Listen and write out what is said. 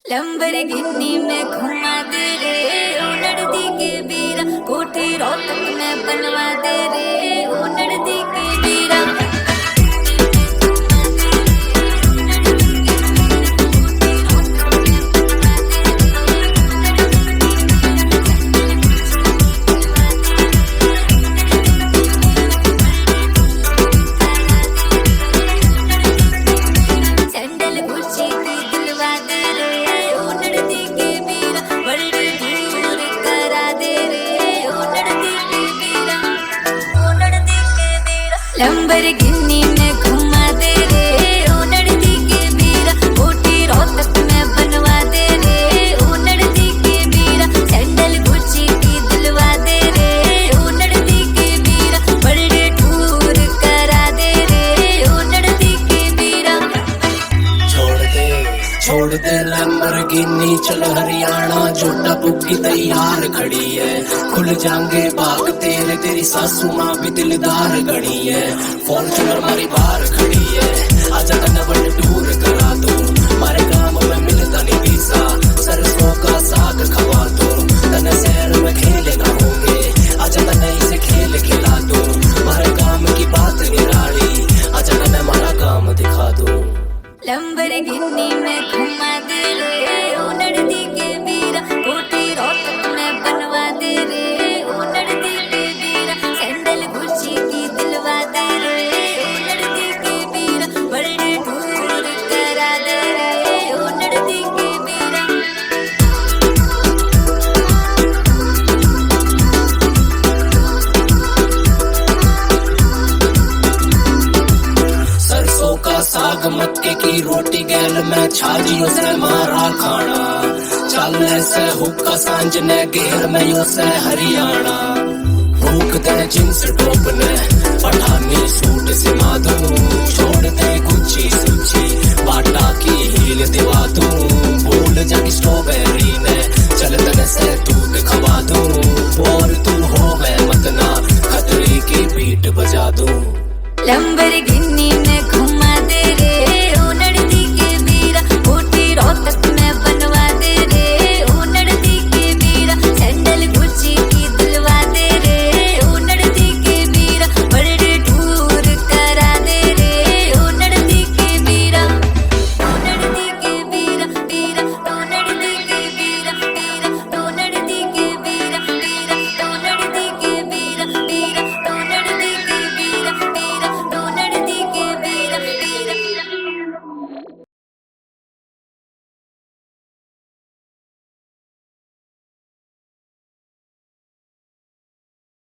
Lamborghini में घुमा दे रे ओ नड़दी के बीरा, कोठी रोहतक में बनवा दे रे ओ नड़दी के बीरा। लंबरगिनी में घुमा दे रे ओ नड़दी के बीरा, कोठी रोहतक में बनवा दे रे ओ नड़दी के बीरा। सैंडल गुच्ची की दिलवा दे रे ओ नड़दी के बीरा, बड़े टूर करा दे रे ओ नड़दी के बीरा। छोड़ दे लंबरगिनी, चल हरियाणा, जोटा बुकी तैयार खड़ी है। खुल जाएंगे बाग तेरे, तेरी सासू माँ भी दिलदार गड़ी है। फॉर्च्यूनर हमारी बाहर खड़ी है, आजा तन्ने बड़ टूर करा दो। हमारे काम में मिलता नहीं वीजा, सरसों का साग खवा दो। तन्ने शहर में खेले ना होंगे, आजा तन्ने इसे खेल खिला दो। हमारे काम की बात निराली, आजा तन्ने हमारा काम दिखा दो। लंबरगिनी में घुमा दे रे ओ नड़दी के बीरा, कोठी रोहतक में बनवा दे रे ओ नड़दी के बीरा। सैंडल गुच्ची की दिलवा दे रे ओ नड़दी के बीरा, बड़े टूर करा दे रे ओ नड़दी के बीरा। सरसों का साग मक्के की रोटी गैल में छाजियों से मारा खाना। चल से हुक्का सांझ ने घेर में यो से हरियाणा। भूख दे जींस टॉप ने पठानी सूट सिमा दो।